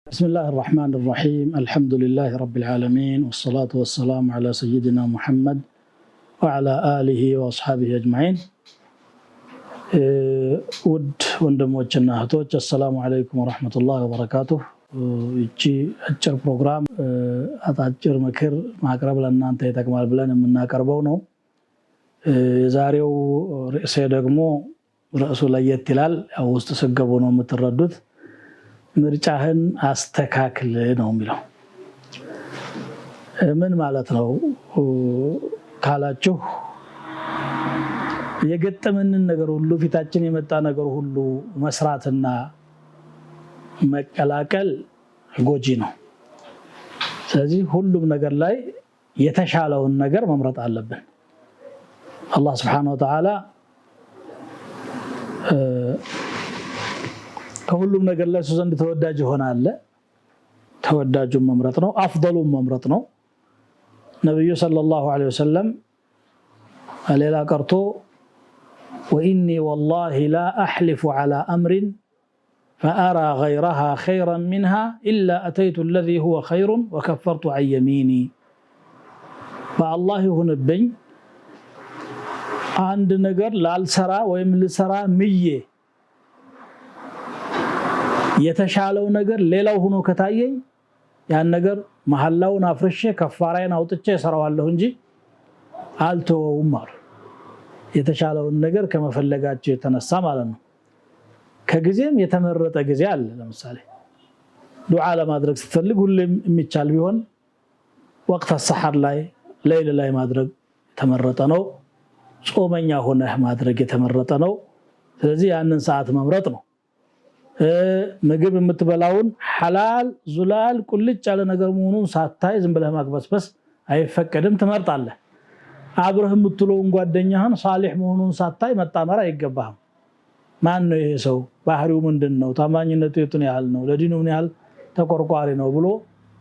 بسم الله الرحمن الرحيم الحمد لله رب العالمين والصلاة والسلام على سيدنا محمد وعلى آله وأصحابه أجمعين ود وندموچنا እህቶች السلام عليكم ورحمة الله وبركاته እቺ አጭር ፕሮግራም አጣጭር ምክር ማቅረብ ለእናንተ ይጠቅማል ብለን የምናቀርበው ነው የዛሬው ርዕሴ ደግሞ ርዕሱ ለየት ይላል ያው ውስጥ ስገቡ ነው የምትረዱት ምርጫህን አስተካክል ነው የሚለው ምን ማለት ነው ካላችሁ የገጠመንን ነገር ሁሉ ፊታችን የመጣ ነገር ሁሉ መስራትና መቀላቀል ጎጂ ነው ስለዚህ ሁሉም ነገር ላይ የተሻለውን ነገር መምረጥ አለብን አላህ Subhanahu Wa Ta'ala ከሁሉም ነገር ላይ ዘንድ ተወዳጅ ይሆናል ተወዳጁን መምረጥ ነው አፍضሉን መምረጥ ነው ነብዩ ሰለላሁ ዐለይሂ ወሰለም አለላ ቀርቶ واني والله لا احلف على امر فارى غيرها خيرا منها الا اتيت الذي هو خير وكفرت عن يميني فالله يهنبኝ አንድ ነገር ላልሰራ ወይም ልሰራ ምዬ የተሻለው ነገር ሌላው ሆኖ ከታየኝ ያን ነገር መሐላውን አፍርሼ ከፋራዬን አውጥቼ ሰራዋለሁ እንጂ አልተወውም አሉ የተሻለውን ነገር ከመፈለጋቸው የተነሳ ማለት ነው ከጊዜም የተመረጠ ጊዜ አለ ለምሳሌ ዱዓ ለማድረግ ስትፈልግ ሁሌም የሚቻል ቢሆን ወቅት السحر ላይ ሌሊት ላይ ማድረግ የተመረጠ ነው ጾመኛ ሆነህ ማድረግ የተመረጠ ነው ስለዚህ ያንን ሰዓት መምረጥ ነው ምግብ የምትበላውን ሐላል ዙላል ቁልጭ ያለ ነገር መሆኑን ሳታይ ዝም ብለህ ማግበስበስ አይፈቀድም ትመርጣለህ አብረህ የምትለውን ጓደኛህን ሷሊህ መሆኑን ሳታይ መጣመር አይገባህም ማን ነው ይሄ ሰው ባህሪው ምንድነው ታማኝነቱ የቱን ያህል ነው ለዲኑ ምን ያህል ተቆርቋሪ ነው ብሎ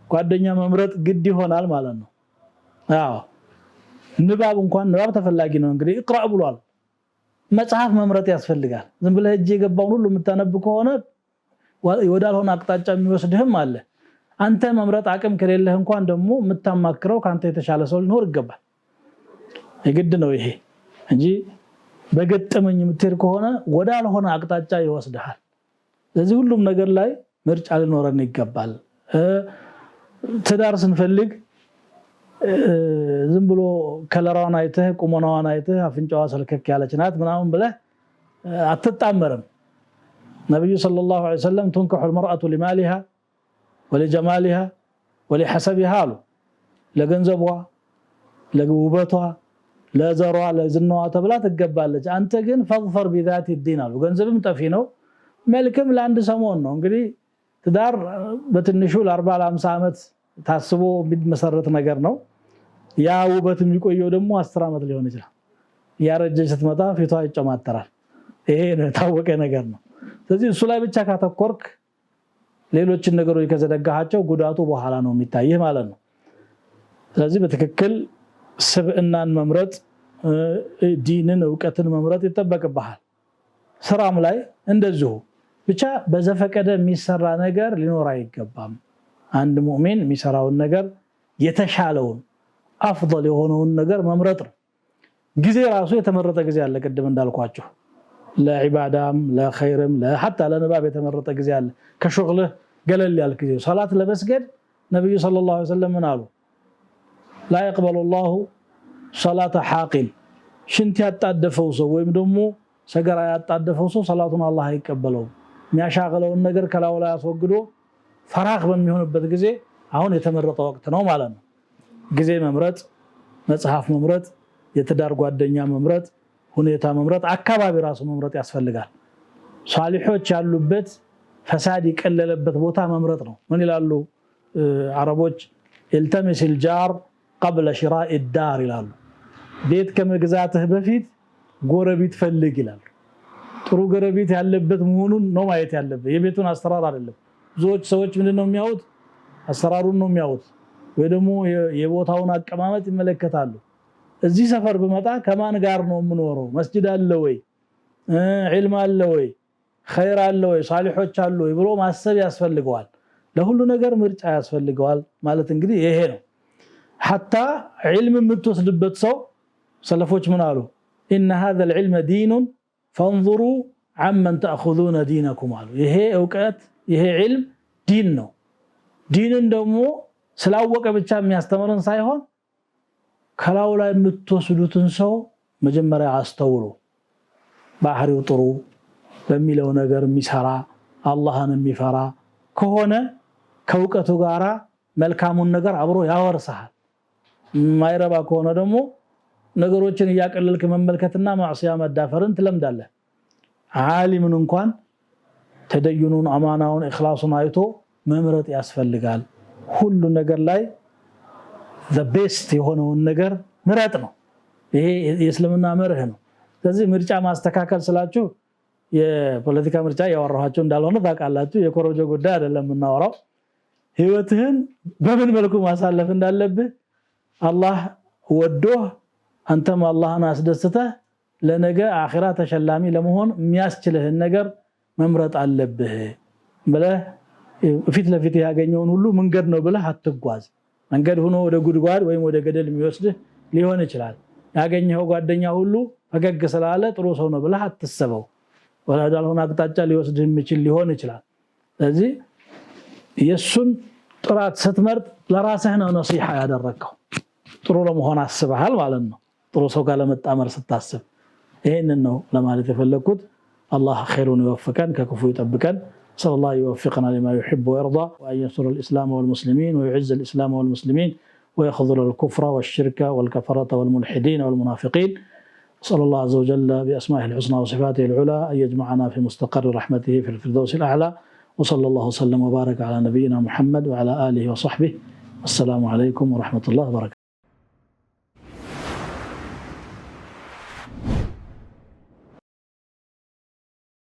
ጓደኛ መምረጥ ግድ ይሆናል ማለት ነው አዎ ንባብ እንኳን ንባብ ተፈላጊ ነው እንግዲህ እቅራ ብሏል መጽሐፍ መምረጥ ያስፈልጋል ዝም ብለህ እጄ የገባውን ሁሉ የምታነብ ከሆነ ወዳልሆነ አቅጣጫ የሚወስድህም አለ አንተ መምረጥ አቅም ከሌለህ እንኳን ደግሞ የምታማክረው ካንተ የተሻለ ሰው ሊኖር ይገባል የግድ ነው ይሄ እንጂ በገጠመኝ የምትሄድ ከሆነ ወዳልሆነ አቅጣጫ ይወስድሃል ስለዚህ ሁሉም ነገር ላይ ምርጫ ሊኖረን ይገባል ትዳር ስንፈልግ ዝም ብሎ ከለራውን አይተህ ቁመናዋን አይተህ አፍንጫዋ ሰልከክ ያለች ናት ምናምን ብለህ አትጣመርም ነብዩ ሰለላሁ ዐለይሂ ወሰለም تنكح المرأة لمالها ولجمالها ولحسبها ለገንዘቧ ለውበቷ ለዘሯ ለዝናዋ ተብላ ትገባለች አንተ ግን فظفر بذات الدين አሉ ገንዘብም ጠፊ ነው መልክም ለአንድ ሰሞን ነው እንግዲህ ትዳር በትንሹ ለ40 ለ50 አመት ታስቦ ቢመሰረት ነገር ነው ያ ውበት የሚቆየው ደግሞ 10 አመት ሊሆን ይችላል ያረጀች ስትመጣ ፊቷ ይጨማተራል ይሄ ነው ታወቀ ነገር ነው ስለዚህ እሱ ላይ ብቻ ካተኮርክ ሌሎችን ነገሮች ከዘደጋሃቸው ጉዳቱ በኋላ ነው የሚታየው ማለት ነው ስለዚህ በትክክል ስብዕናን መምረጥ ዲንን ዕውቀትን መምረጥ ይተበቀባል ስራም ላይ እንደዚሁ ብቻ በዘፈቀደ የሚሰራ ነገር ሊኖር አይገባም አንድ ሙእሚን የሚሰራውን ነገር የተሻለውን አፍضل የሆነውን ነገር መምረጥ ነው ጊዜ ራሱ የተመረጠ ጊዜ አለ ቀደም እንዳልኳችሁ ለዒባዳም ለኸይርም ለሐታ ለንባብ የተመረጠ ጊዜ አለ ከሽግልህ ገለል ያልክ ጊዜ ሶላት ለመስገድ ነብዩ ሰለላሁ ዐለይሂ ወሰለም ምናሉ لا يقبل الله صلاه حاقل ሽንት ያጣደፈው ሰው ወይም ደግሞ ሰገራ ያጣደፈው ሰው ሶላቱን አላህ አይቀበለው የሚያሻግለውን ነገር ከላው ላይ አስወግዶ ፈራህ በሚሆንበት ጊዜ አሁን የተመረጠ ወቅት ነው ማለት ነው ጊዜ መምረጥ መጽሐፍ መምረጥ የትዳር ጓደኛ መምረጥ ሁኔታ መምረጥ አካባቢ ራሱ መምረጥ ያስፈልጋል ሷሊሖች ያሉበት ፈሳድ ይቀለለበት ቦታ መምረጥ ነው ምን ይላሉ አረቦች التمس الجار قبل شراء الدار ይላሉ ቤት ከመግዛትህ በፊት ጎረቤት ፈልግ ይላሉ ጥሩ ጎረቤት ያለበት መሆኑን ነው ማየት ያለበት የቤቱን አስተራር አይደለም ብዙዎች ሰዎች ምንድነው የሚያዩት አሰራሩን ነው የሚያዩት ወይ ደግሞ የቦታውን አቀማመጥ ይመለከታሉ እዚህ ሰፈር በመጣ ከማን ጋር ነው የምኖረው መስጂድ አለ ወይ ዒልም አለ ወይ ኸይር አለ ወይ ሷሊሖች አሉ ወይ ብሎ ማሰብ ያስፈልገዋል ለሁሉ ነገር ምርጫ ያስፈልገዋል ማለት እንግዲህ ይሄ ነው حتى علم የምትወስድበት ሰው ሰለፎች ምን አሉ ان هذا العلم دين فانظروا عمن تاخذون دينكم አሉ ይሄ ዕውቀት ይሄ علم ዲን ነው ዲንን ደግሞ ስላወቀ ብቻ የሚያስተምረን ሳይሆን ከላው ላይ የምትወስዱትን ሰው መጀመሪያ አስተውሉ ባህሪው ጥሩ በሚለው ነገር የሚሰራ አላህን የሚፈራ ከሆነ ከውቀቱ ጋራ መልካሙን ነገር አብሮ ያወርሳል ማይረባ ከሆነ ደግሞ ነገሮችን ያቀለልክ መመልከትና ማዕሲያ መዳፈርን ትለምዳለህ ዓሊምን እንኳን ተደዩኑን አማናውን ኢኽላሱን አይቶ መምረጥ ያስፈልጋል ሁሉ ነገር ላይ the best የሆነውን ነገር ምረጥ ነው ይሄ የእስልምና መርህ ነው ስለዚህ ምርጫ ማስተካከል ስላችሁ የፖለቲካ ምርጫ ያወራኋቸው እንዳልሆነ ታውቃላችሁ የኮሮጆ ጉዳይ አይደለም እናወራው ህይወትህን በምን መልኩ ማሳለፍ እንዳለብህ አላህ ወዶህ አንተም አላህን አስደስተህ ለነገ አኺራ ተሸላሚ ለመሆን የሚያስችልህን ነገር መምረጥ አለብህ ብለህ ፊት ለፊት ያገኘውን ሁሉ መንገድ ነው ብለህ አትጓዝ መንገድ ሆኖ ወደ ጉድጓድ ወይም ወደ ገደል የሚወስድህ ሊሆን ይችላል ያገኘው ጓደኛ ሁሉ ፈገግ ስላለ ጥሩ ሰው ነው ብለህ አትሰበው ወላዳልሆነ አቅጣጫ ሊወስድህ የሚችል ሊሆን ይችላል ስለዚህ የሱን ጥራት ስትመርጥ ለራስህ ነው ነሲሃ ያደረከው ጥሩ ለመሆን አስበሃል ማለት ነው ጥሩ ሰው ጋር ለመጣመር ስታስብ ይሄንን ነው ለማለት የፈለኩት አላህ ኸይሩን ይወፍቀን ከክፉ ይጠብቀን صلى الله يوفقنا لما يحب ويرضى وأن ينصر الإسلام والمسلمين ويعز الإسلام والمسلمين ويخذل الكفر والشرك والكفرة والملحدين والمنافقين صلى الله عز وجل بأسمائه الحسنى وصفاته العلى أن يجمعنا في مستقر رحمته في الفردوس الأعلى وصلى الله وسلم وبارك على نبينا محمد وعلى آله وصحبه السلام عليكم ورحمة الله وبركاته